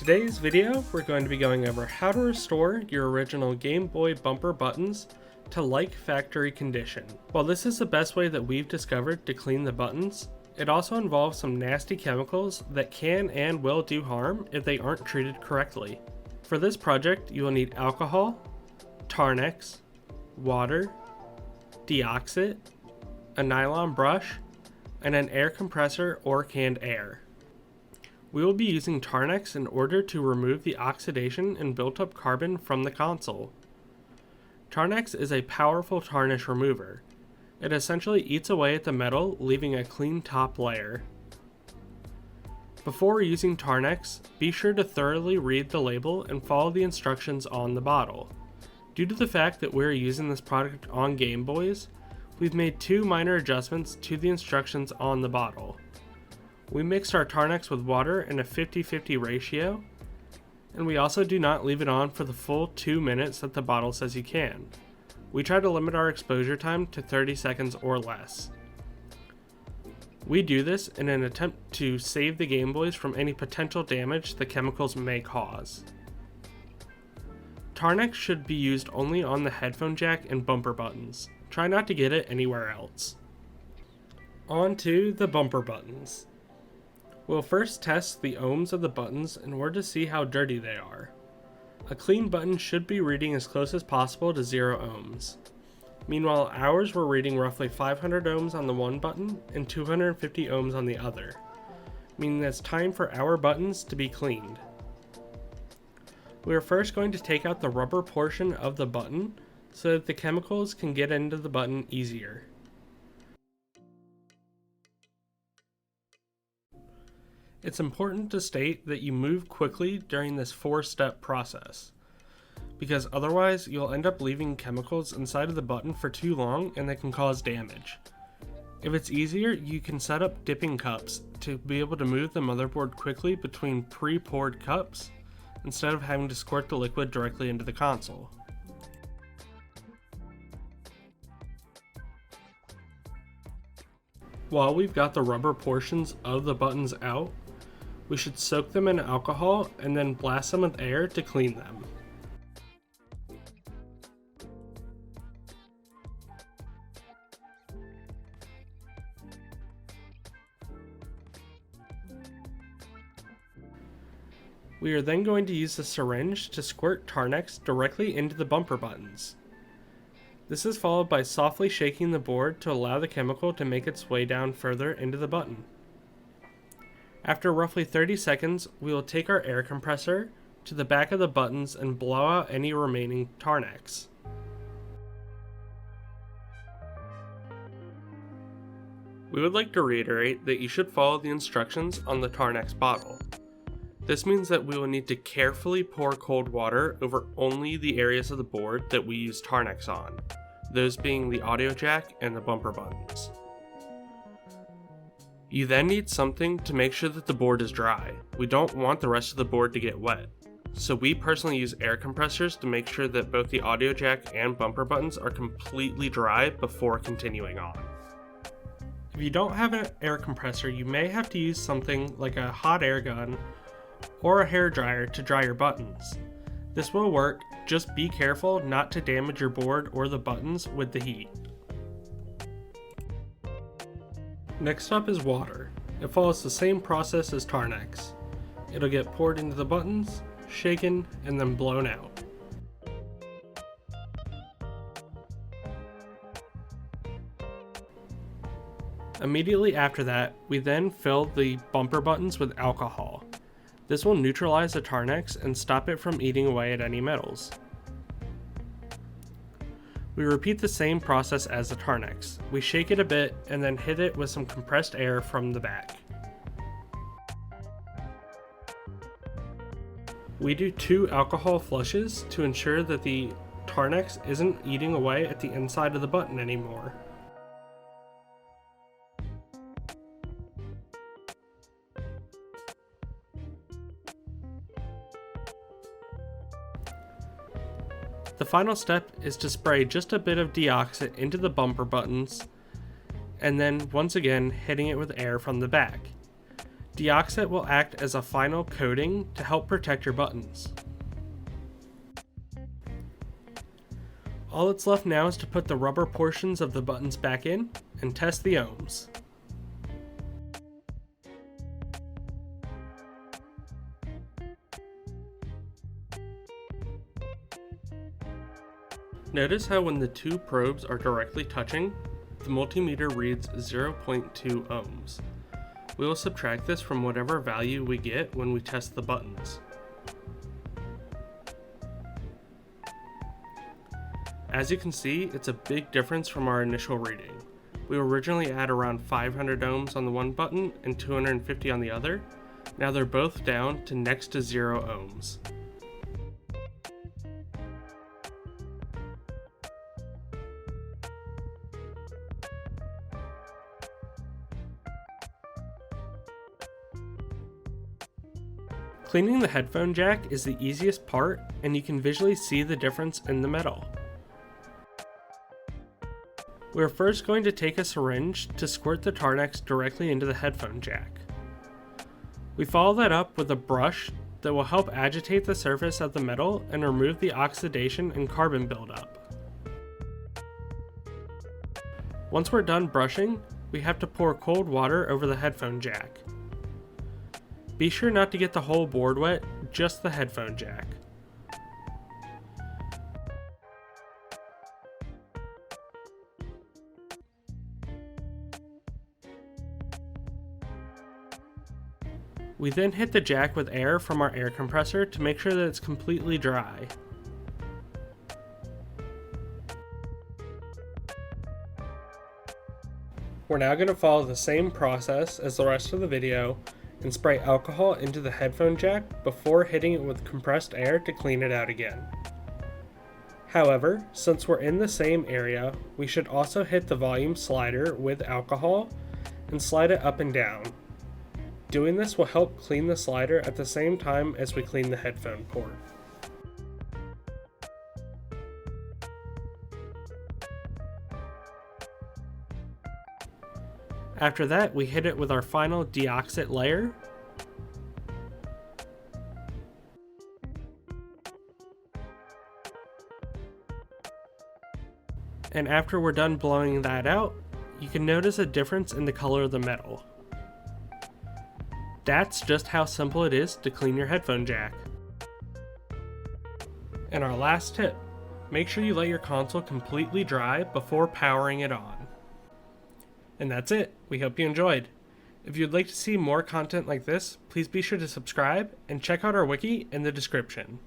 today's video, we're going to be going over how to restore your original Game Boy bumper buttons to like factory condition. While this is the best way that we've discovered to clean the buttons, it also involves some nasty chemicals that can and will do harm if they aren't treated correctly. For this project, you will need alcohol, TarnX, water, DeoxIT, a nylon brush, and an air compressor or canned air. We will be using TarnX in order to remove the oxidation and built-up carbon from the console. TarnX is a powerful tarnish remover. It essentially eats away at the metal, leaving a clean top layer. Before using TarnX, be sure to thoroughly read the label and follow the instructions on the bottle. Due to the fact that we're using this product on Game Boys, we've made two minor adjustments to the instructions on the bottle. We mixed our TarnX with water in a 50-50 ratio, and we also do not leave it on for the full 2 minutes that the bottle says you can. We try to limit our exposure time to 30 seconds or less. We do this in an attempt to save the Game Boys from any potential damage the chemicals may cause. TarnX should be used only on the headphone jack and bumper buttons. Try not to get it anywhere else. On to the bumper buttons. We'll first test the ohms of the buttons in order to see how dirty they are. A clean button should be reading as close as possible to 0 ohms. Meanwhile, ours were reading roughly 500 ohms on the one button and 250 ohms on the other, meaning that it's time for our buttons to be cleaned. We are first going to take out the rubber portion of the button so that the chemicals can get into the button easier. It's important to state that you move quickly during this 4-step process, because otherwise you'll end up leaving chemicals inside of the button for too long and they can cause damage. If it's easier, you can set up dipping cups to be able to move the motherboard quickly between pre-poured cups instead of having to squirt the liquid directly into the console. While we've got the rubber portions of the buttons out, we should soak them in alcohol and then blast them with air to clean them. We are then going to use the syringe to squirt TarnX directly into the bumper buttons. This is followed by softly shaking the board to allow the chemical to make its way down further into the button. After roughly 30 seconds, we will take our air compressor to the back of the buttons and blow out any remaining TarnX. We would like to reiterate that you should follow the instructions on the TarnX bottle. This means that we will need to carefully pour cold water over only the areas of the board that we use TarnX on, those being the audio jack and the bumper buttons. You then need something to make sure that the board is dry. We don't want the rest of the board to get wet, so we personally use air compressors to make sure that both the audio jack and bumper buttons are completely dry before continuing on. If you don't have an air compressor, you may have to use something like a hot air gun or a hair dryer to dry your buttons. This will work, just be careful not to damage your board or the buttons with the heat. Next up is water. It follows the same process as TarnX. It'll get poured into the buttons, shaken, and then blown out. Immediately after that, we then fill the bumper buttons with alcohol. This will neutralize the TarnX and stop it from eating away at any metals. We repeat the same process as the TarnX. We shake it a bit and then hit it with some compressed air from the back. We do 2 alcohol flushes to ensure that the TarnX isn't eating away at the inside of the button anymore. The final step is to spray just a bit of DeoxIT into the bumper buttons, and then once again hitting it with air from the back. DeoxIT will act as a final coating to help protect your buttons. All that's left now is to put the rubber portions of the buttons back in and test the ohms. Notice how when the two probes are directly touching, the multimeter reads 0.2 ohms. We will subtract this from whatever value we get when we test the buttons. As you can see, it's a big difference from our initial reading. We were originally at around 500 ohms on the one button and 250 on the other. Now they're both down to next to 0 ohms. Cleaning the headphone jack is the easiest part, and you can visually see the difference in the metal. We are first going to take a syringe to squirt the TarnX directly into the headphone jack. We follow that up with a brush that will help agitate the surface of the metal and remove the oxidation and carbon buildup. Once we're done brushing, we have to pour cold water over the headphone jack. Be sure not to get the whole board wet, just the headphone jack. We then hit the jack with air from our air compressor to make sure that it's completely dry. We're now going to follow the same process as the rest of the video and spray alcohol into the headphone jack before hitting it with compressed air to clean it out again. However, since we're in the same area, we should also hit the volume slider with alcohol and slide it up and down. Doing this will help clean the slider at the same time as we clean the headphone port. After that, we hit it with our final DeoxIT layer. And after we're done blowing that out, you can notice a difference in the color of the metal. That's just how simple it is to clean your headphone jack. And our last tip, make sure you let your console completely dry before powering it on. And that's it. We hope you enjoyed. If you'd like to see more content like this, please be sure to subscribe and check out our wiki in the description.